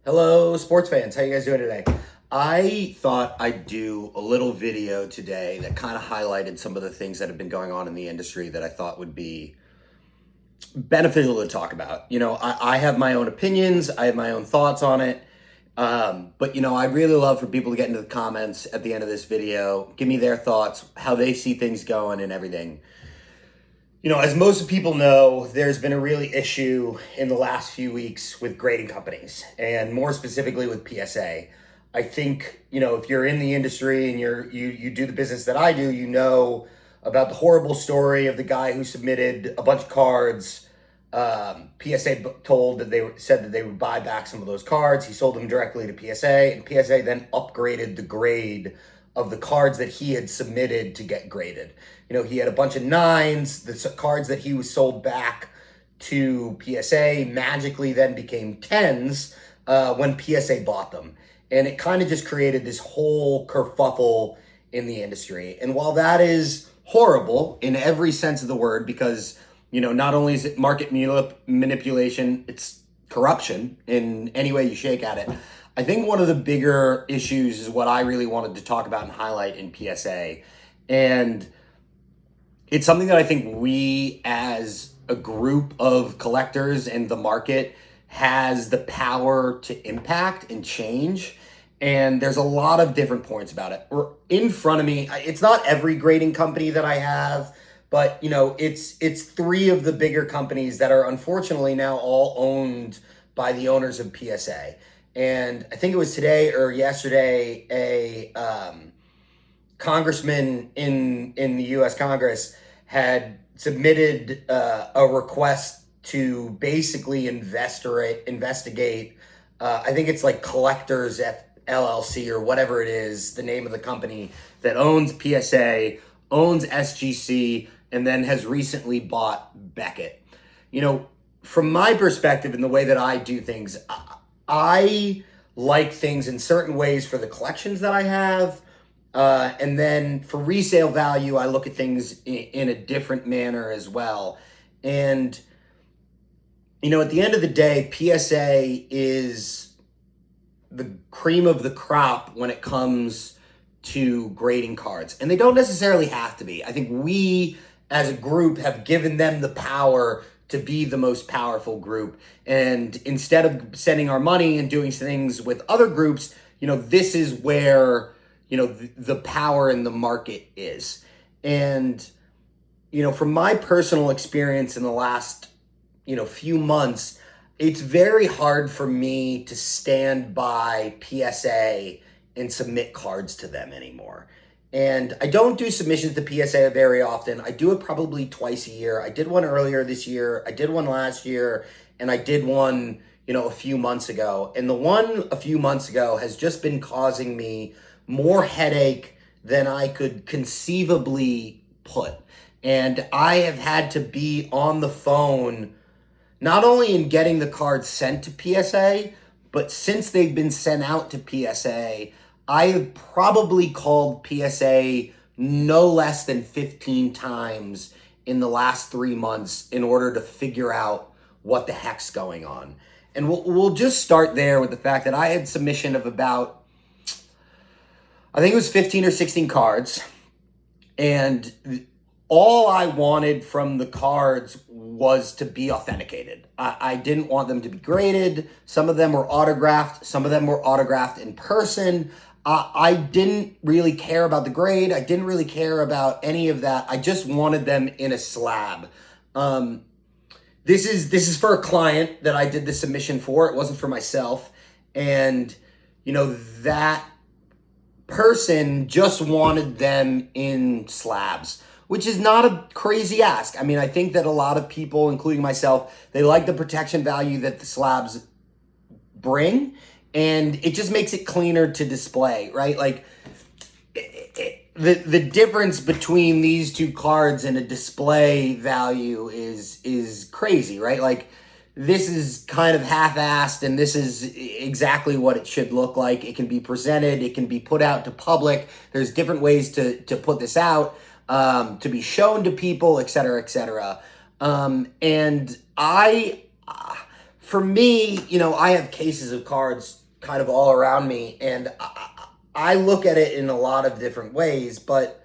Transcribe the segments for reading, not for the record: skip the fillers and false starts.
Hello, sports fans. How you guys doing today? I thought I'd do a little video today that kind of highlighted some of the things that have been going on in the industry that I thought would be beneficial to talk about. I have my own opinions. I have my own thoughts on it. But I'd really love for people to get into the comments at the end of this video, give me their thoughts, how they see things going and everything. As most people know, there's been a really issue in the last few weeks with grading companies, and more specifically with PSA. I think, if you're in the industry and you do the business that I do, you know about the horrible story of the guy who submitted a bunch of cards. PSA said that they would buy back some of those cards. He sold them directly to PSA, and PSA then upgraded the grade of the cards that he had submitted to get graded. He had a bunch of 9s. The cards that he was sold back to PSA magically then became 10s when PSA bought them. And it kind of just created this whole kerfuffle in the industry. And while that is horrible in every sense of the word, because, not only is it market manipulation, it's corruption in any way you shake at it. I think one of the bigger issues is what I really wanted to talk about and highlight in PSA. And it's something that I think we as a group of collectors and the market has the power to impact and change. And there's a lot of different points about it. In front of me, it's not every grading company that I have, but it's 3 of the bigger companies that are unfortunately now all owned by the owners of PSA. And I think it was today or yesterday, a congressman in the U.S. Congress had submitted a request to basically investigate. I think it's like Collectors LLC or whatever it is, the name of the company that owns PSA, owns SGC, and then has recently bought Beckett. From my perspective and the way that I do things, I like things in certain ways for the collections that I have. And then for resale value, I look at things in a different manner as well. And, at the end of the day, PSA is the cream of the crop when it comes to grading cards. And they don't necessarily have to be. I think we as a group have given them the power to be the most powerful group. And instead of sending our money and doing things with other groups, this is where, the power in the market is. And, from my personal experience in the last, few months, it's very hard for me to stand by PSA and submit cards to them anymore. And I don't do submissions to PSA very often. I do it probably twice a year. I did one earlier this year. I did one last year. And I did one, a few months ago. And the one a few months ago has just been causing me more headache than I could conceivably put. And I have had to be on the phone, not only in getting the cards sent to PSA, but since they've been sent out to PSA, I have probably called PSA no less than 15 times in the last 3 months in order to figure out what the heck's going on. And we'll just start there with the fact that I had submission of about, I think it was 15 or 16 cards. And all I wanted from the cards was to be authenticated. I didn't want them to be graded. Some of them were autographed. Some of them were autographed in person. I didn't really care about the grade. I didn't really care about any of that. I just wanted them in a slab. This is for a client that I did the submission for. It wasn't for myself. And, that person just wanted them in slabs, which is not a crazy ask. I mean, I think that a lot of people, including myself, they like the protection value that the slabs bring. And it just makes it cleaner to display, right? Like the difference between these two cards and a display value is crazy, right? Like this is kind of half-assed and this is exactly what it should look like. It can be presented, it can be put out to public. There's different ways to put this out, to be shown to people, et cetera, et cetera. And for me, I have cases of cards kind of all around me, and I look at it in a lot of different ways, but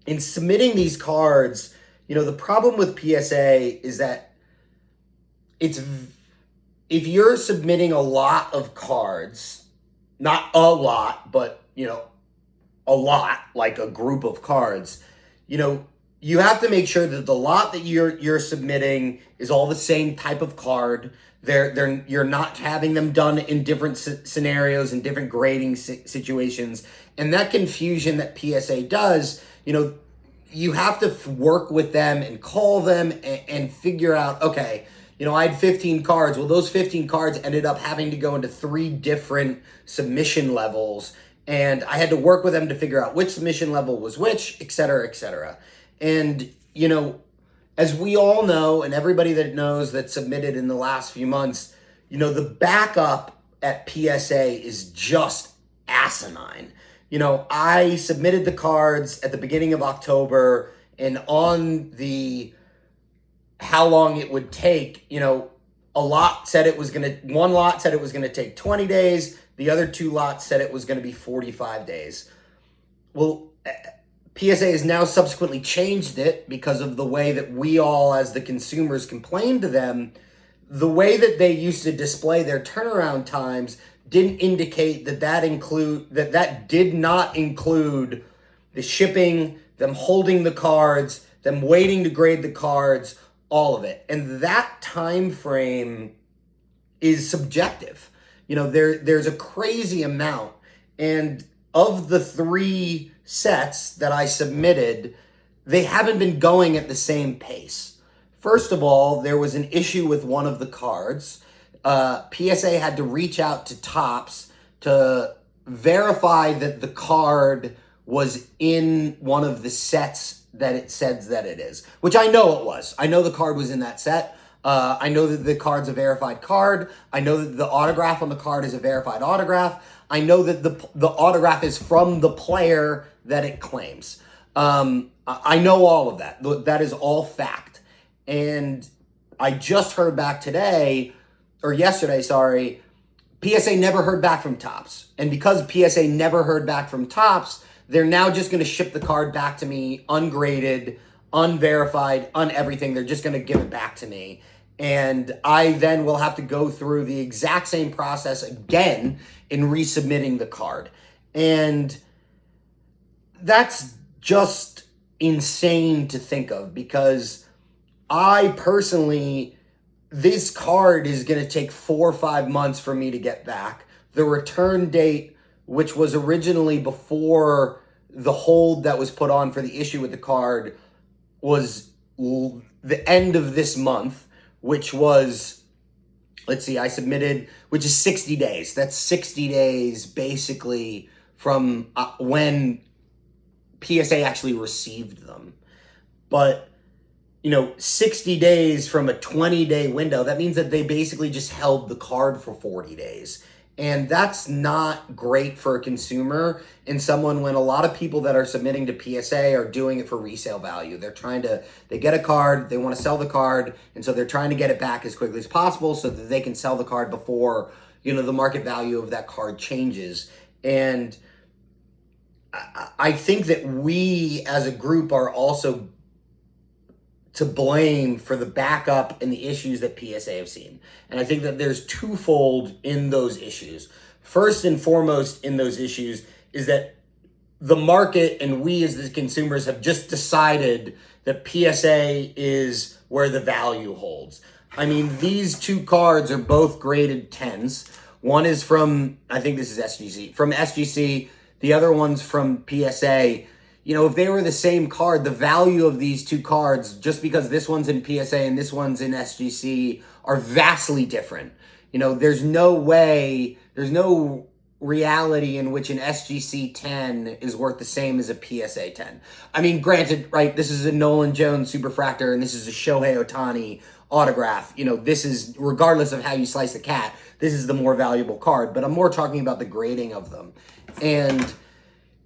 in submitting these cards, the problem with PSA is that it's if you're submitting a lot of cards, not a lot, but a lot, like a group of cards, you have to make sure that the lot that you're submitting is all the same type of card. You're not having them done in different scenarios and different grading situations, and that confusion that PSA does, you have to work with them and call them and figure out, okay, I had 15 cards. Well, those 15 cards ended up having to go into 3 different submission levels, and I had to work with them to figure out which submission level was which, et cetera, et cetera. And, as we all know, and everybody that knows that submitted in the last few months, the backup at PSA is just asinine. I submitted the cards at the beginning of October, and on the how long it would take, one lot said it was going to take 20 days. The other 2 lots said it was going to be 45 days. Well, PSA has now subsequently changed it because of the way that we all, as the consumers, complained to them. The way that they used to display their turnaround times didn't indicate that did not include the shipping, them holding the cards, them waiting to grade the cards, all of it. And that time frame is subjective. There's a crazy amount. And of the 3 sets that I submitted, they haven't been going at the same pace. First of all, there was an issue with one of the cards. PSA had to reach out to Topps to verify that the card was in one of the sets that it says that it is, which I know it was. I know the card was in that set. I know that the card's a verified card. I know that the autograph on the card is a verified autograph. I know that the autograph is from the player that it claims. I know all of that. That is all fact. And I just heard back yesterday, PSA never heard back from Topps. And because PSA never heard back from Topps, they're now just going to ship the card back to me ungraded, unverified, everything. They're just going to give it back to me. And I then will have to go through the exact same process again in resubmitting the card. And that's just insane to think of, because I personally, this card is going to take 4 or 5 months for me to get back. The return date, which was originally before the hold that was put on for the issue with the card, was the end of this month, which was, I submitted, which is 60 days. That's 60 days basically from when PSA actually received them. But 60 days from a 20-day window, that means that they basically just held the card for 40 days. And that's not great for a consumer and someone, when a lot of people that are submitting to PSA are doing it for resale value. They get a card, they want to sell the card, and so they're trying to get it back as quickly as possible so that they can sell the card before, the market value of that card changes. And I think that we as a group are also to blame for the backup and the issues that PSA have seen. And I think that there's twofold in those issues. First and foremost in those issues is that the market and we as the consumers have just decided that PSA is where the value holds. I mean, these 2 cards are both graded 10s. One is from, I think this is SGC. The other one's from PSA. If they were the same card, the value of these 2 cards, just because this one's in PSA and this one's in SGC, are vastly different. There's no reality in which an SGC 10 is worth the same as a PSA 10. I mean, granted, right, this is a Nolan Jones Superfractor and this is a Shohei Ohtani autograph. This is, regardless of how you slice the cat, this is the more valuable card. But I'm more talking about the grading of them. And,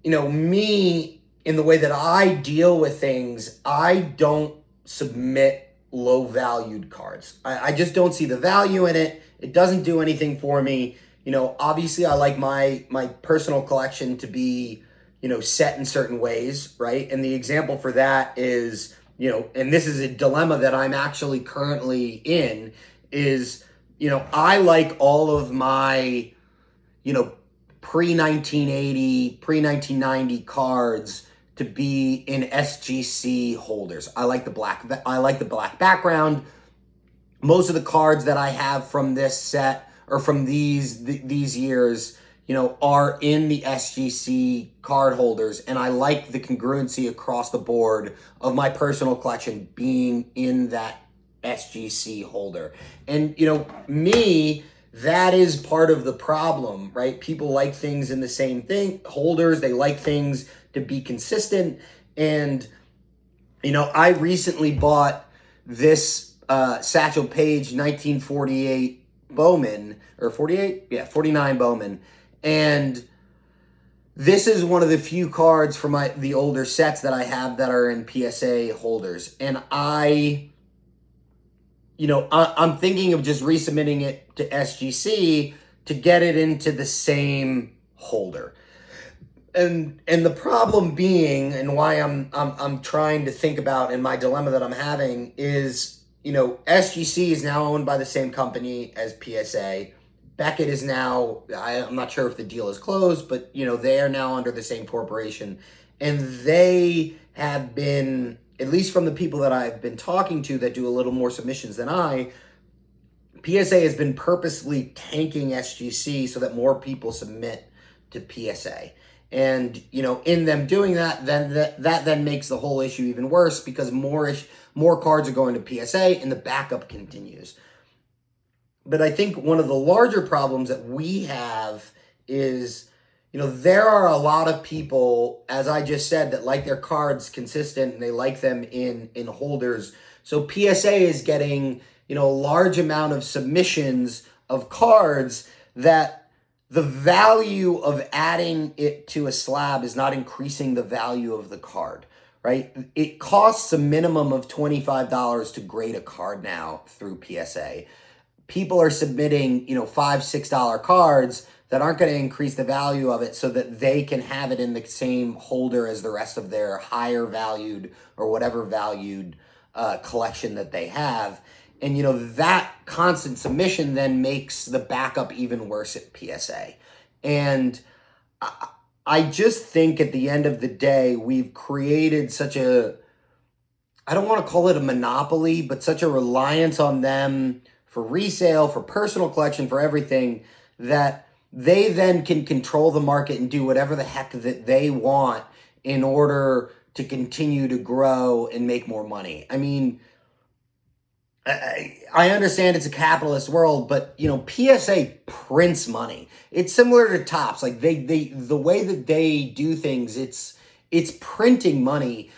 me, in the way that I deal with things, I don't submit low valued cards. I just don't see the value in it. It doesn't do anything for me. Obviously I like my personal collection to be, set in certain ways, right? And the example for that is, and this is a dilemma that I'm actually currently in, is, I like all of my, pre 1980, pre 1990 cards to be in SGC holders. I like the black. I like the black background. Most of the cards that I have from this set or from these years, are in the SGC card holders, and I like the congruency across the board of my personal collection being in that SGC holder. And me, that is part of the problem, right? People like things in the same thing holders. They like things to be consistent. And I recently bought this Satchel Paige 1948 Bowman, or 48? Yeah, 49 Bowman. And this is one of the few cards from the older sets that I have that are in PSA holders. And I'm thinking of just resubmitting it to SGC to get it into the same holder. And the problem being, and why I'm trying to think about, and my dilemma that I'm having is, SGC is now owned by the same company as PSA. Beckett is now, I'm not sure if the deal is closed, but they are now under the same corporation, and they have been, at least from the people that I've been talking to that do a little more submissions than PSA has been purposely tanking SGC so that more people submit to PSA. And, in them doing that, then that then makes the whole issue even worse, because more cards are going to PSA and the backup continues. But I think one of the larger problems that we have is, there are a lot of people, as I just said, that like their cards consistent and they like them in holders. So PSA is getting, a large amount of submissions of cards that the value of adding it to a slab is not increasing the value of the card, right? It costs a minimum of $25 to grade a card now through PSA. People are submitting, $5, $6 cards that aren't going to increase the value of it so that they can have it in the same holder as the rest of their higher valued or whatever valued collection that they have. And, that constant submission then makes the backup even worse at PSA. And I just think at the end of the day, we've created such a, I don't want to call it a monopoly, but such a reliance on them for resale, for personal collection, for everything, that they then can control the market and do whatever the heck that they want in order to continue to grow and make more money. I mean, I understand it's a capitalist world, but PSA prints money. It's similar to Topps. Like the way that they do things, it's printing money.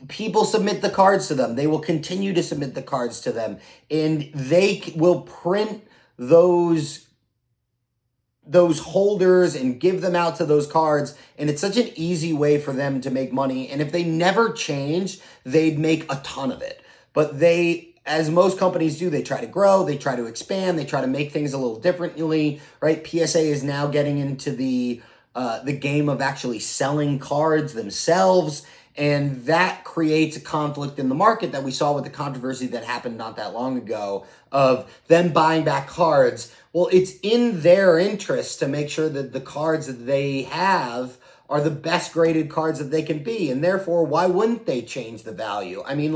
People submit the cards to them. They will continue to submit the cards to them, and they will print those holders and give them out to those cards. And it's such an easy way for them to make money. And if they never change, they'd make a ton of it. But they, as most companies do, they try to grow, they try to expand, they try to make things a little differently, right? PSA is now getting into the game of actually selling cards themselves. And that creates a conflict in the market that we saw with the controversy that happened not that long ago of them buying back cards. Well, it's in their interest to make sure that the cards that they have are the best graded cards that they can be. And therefore, why wouldn't they change the value? I mean,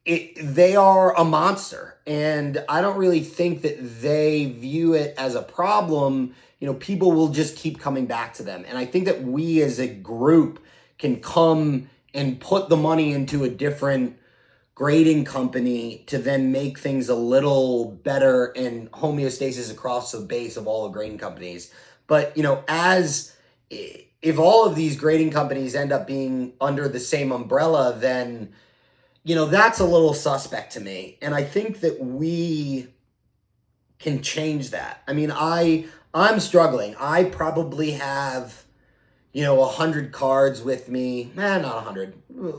they are a monster. And I don't really think that they view it as a problem. People will just keep coming back to them. And I think that we as a group can come and put the money into a different grading company to then make things a little better and homeostasis across the base of all the grading companies. But, if all of these grading companies end up being under the same umbrella, then, that's a little suspect to me. And I think that we can change that. I mean, I'm struggling. I probably have 100 cards with me, not 100,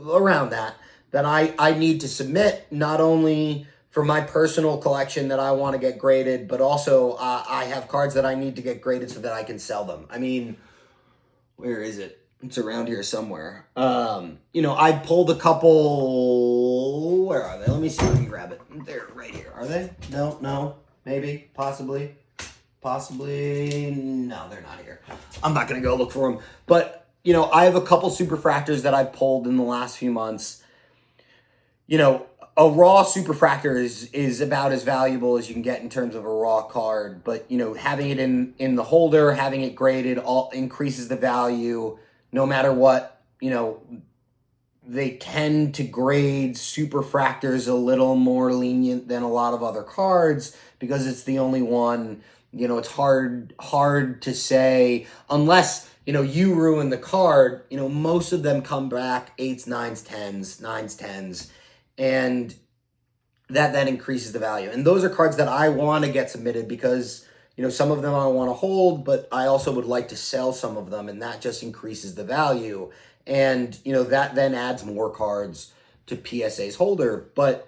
around that that I need to submit, not only for my personal collection that I want to get graded, but also I have cards that I need to get graded so that I can sell them. I mean, where is it? It's around here somewhere. I pulled a couple. Where are they? Let me see if I can grab it. They're right here. Are they? No, maybe, possibly. No, they're not here. I'm not gonna go look for them. But I have a couple superfractors that I've pulled in the last few months. A raw superfractor is about as valuable as you can get in terms of a raw card, but having it in the holder, having it graded, all increases the value no matter what. They tend to grade superfractors a little more lenient than a lot of other cards because it's the only one. It's hard to say unless you ruin the card. Most of them come back 8s, 9s, 10s, 9s, 10s. And that increases the value. And those are cards that I want to get submitted because, some of them I want to hold, but I also would like to sell some of them, and that just increases the value. And, that then adds more cards to PSA's holder. But,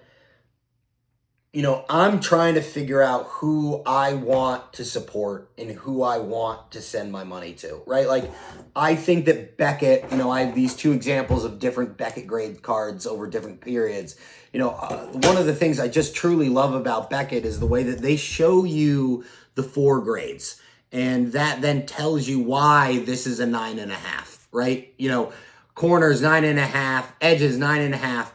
I'm trying to figure out who I want to support and who I want to send my money to, right? Like, I think that Beckett, I have these two examples of different Beckett grade cards over different periods. One of the things I just truly love about Beckett is the way that they show you the 4 grades. And that then tells you why this is a 9.5, right? Corners 9.5, edges 9.5,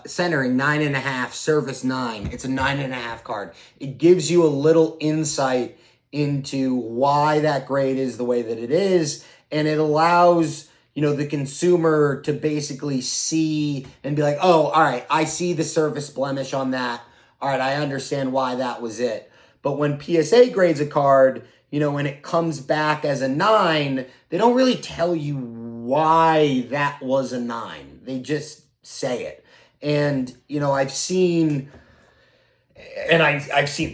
centering 9.5, surface 9. It's a 9.5 card. It gives you a little insight into why that grade is the way that it is, and it allows the consumer to basically see and be like, oh, all right, I see the surface blemish on that. All right, I understand why that was it. But when PSA grades a card, when it comes back as a 9, they don't really tell you why that was a 9. They just say it. And, I've seen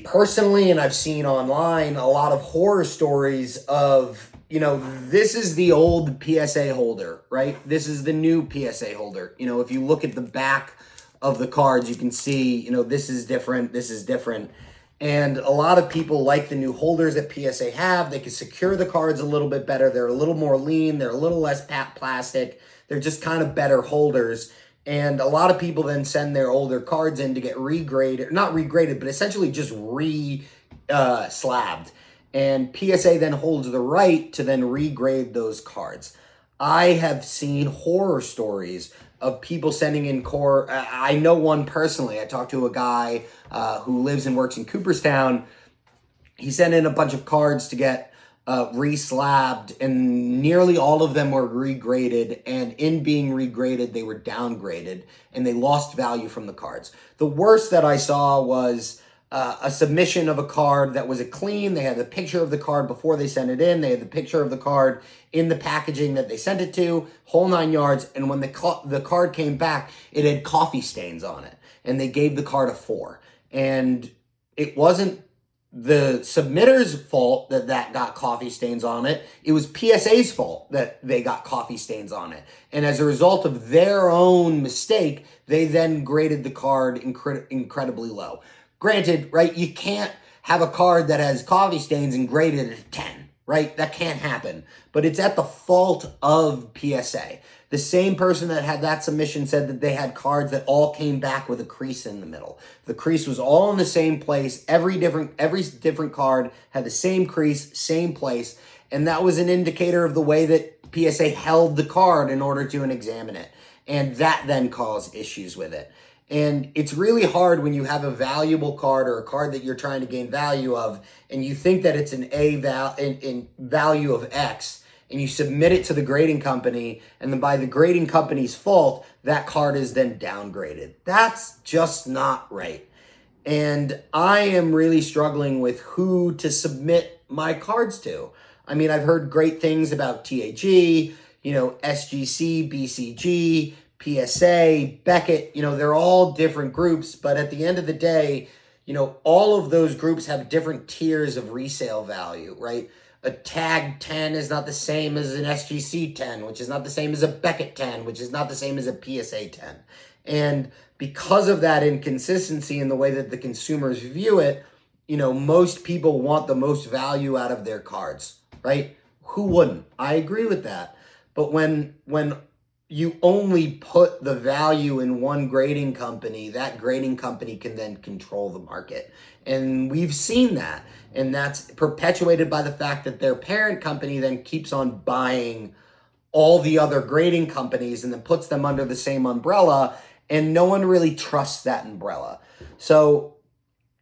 personally and I've seen online a lot of horror stories of, this is the old PSA holder, right? This is the new PSA holder. If you look at the back of the cards, you can see, this is different, this is different. And a lot of people like the new holders that PSA have. They can secure the cards a little bit better. They're a little more lean. They're a little less plastic. They're just kind of better holders. And a lot of people then send their older cards in to get regraded, not regraded, but essentially just slabbed. And PSA then holds the right to then regrade those cards. I have seen horror stories of people sending in core. I know one personally. I talked to a guy who lives and works in Cooperstown. He sent in a bunch of cards to get re-slabbed, and nearly all of them were regraded, and in being regraded, they were downgraded, and they lost value from the cards. The worst that I saw was a submission of a card that was a clean. They had the picture of the card before they sent it in. They had the picture of the card in the packaging that they sent it to, whole 9 yards, and when the card came back, it had coffee stains on it, and they gave the card a 4. And it wasn't the submitter's fault that got coffee stains on it. It was PSA's fault that they got coffee stains on it. And as a result of their own mistake, they then graded the card incredibly low. Granted, right, you can't have a card that has coffee stains and grade it at a 10, right? That can't happen. But it's at the fault of PSA. The same person that had that submission said that they had cards that all came back with a crease in the middle. The crease was all in the same place. Every different card had the same crease, same place. And that was an indicator of the way that PSA held the card in order to examine it. And that then caused issues with it. And it's really hard when you have a valuable card or a card that you're trying to gain value of, and you think that it's in value of X, and you submit it to the grading company, and then by the grading company's fault, that card is then downgraded. That's just not right. And I am really struggling with who to submit my cards to. I mean, I've heard great things about TAG, SGC, BCG, PSA, Beckett, they're all different groups, but at the end of the day, all of those groups have different tiers of resale value, right? A tag 10 is not the same as an SGC 10, which is not the same as a Beckett 10, which is not the same as a PSA 10. And because of that inconsistency in the way that the consumers view it, most people want the most value out of their cards, right? Who wouldn't? I agree with that. But when you only put the value in one grading company, that grading company can then control the market. And we've seen that. And that's perpetuated by the fact that their parent company then keeps on buying all the other grading companies and then puts them under the same umbrella. And no one really trusts that umbrella. So,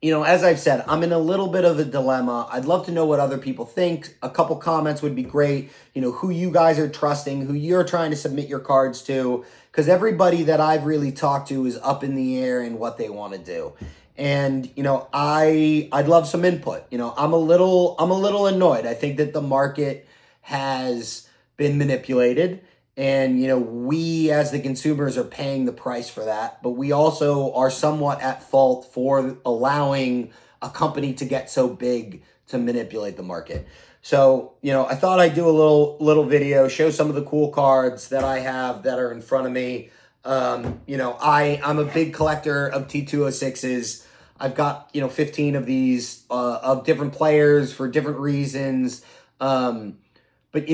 as I've said, I'm in a little bit of a dilemma. I'd love to know what other people think. A couple comments would be great. Who you guys are trusting, who you're trying to submit your cards to, because everybody that I've really talked to is up in the air in what they want to do. And, I'd love some input. I'm a little annoyed. I think that the market has been manipulated. And, we as the consumers are paying the price for that. But we also are somewhat at fault for allowing a company to get so big to manipulate the market. So, I thought I'd do a little video, show some of the cool cards that I have that are in front of me. I'm a big collector of T206s. I've got, 15 of these of different players for different reasons. But,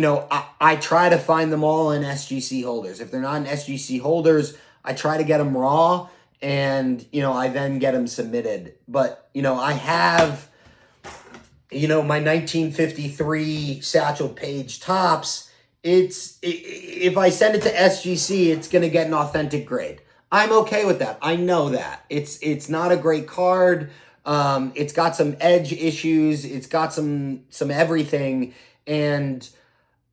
I try to find them all in SGC holders. If they're not in SGC holders, I try to get them raw and, I then get them submitted. But, I have, my 1953 Satchel Paige Topps. If I send it to SGC, it's going to get an authentic grade. I'm okay with that. I know that. It's not a great card. It's got some edge issues. It's got some everything. And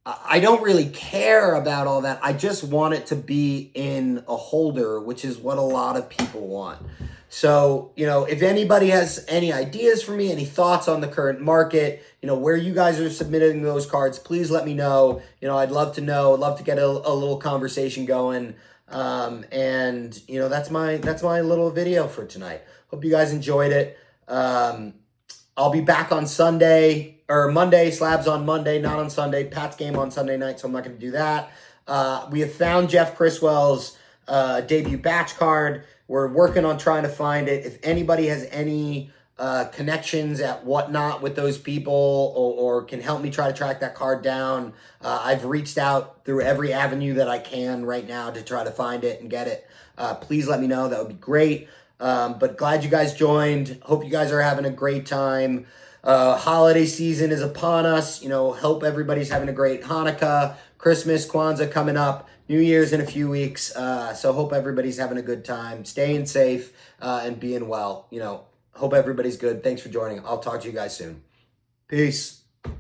I don't really care about all that. I just want it to be in a holder, which is what a lot of people want. So, if anybody has any ideas for me, any thoughts on the current market, where you guys are submitting those cards, please let me know. I'd love to know. I'd love to get a little conversation going. That's my little video for tonight. Hope you guys enjoyed it. I'll be back on Sunday or Monday, slabs on Monday, not on Sunday. Pat's game on Sunday night, so I'm not going to do that. We have found Jeff Criswell's debut batch card. We're working on trying to find it. If anybody has any connections at whatnot with those people or can help me try to track that card down, I've reached out through every avenue that I can right now to try to find it and get it. Please let me know. That would be great. But glad you guys joined. Hope you guys are having a great time. Holiday season is upon us. Hope everybody's having a great Hanukkah, Christmas, Kwanzaa coming up, New Year's in a few weeks. So hope everybody's having a good time, staying safe, and being well. Hope everybody's good. Thanks for joining. I'll talk to you guys soon. Peace.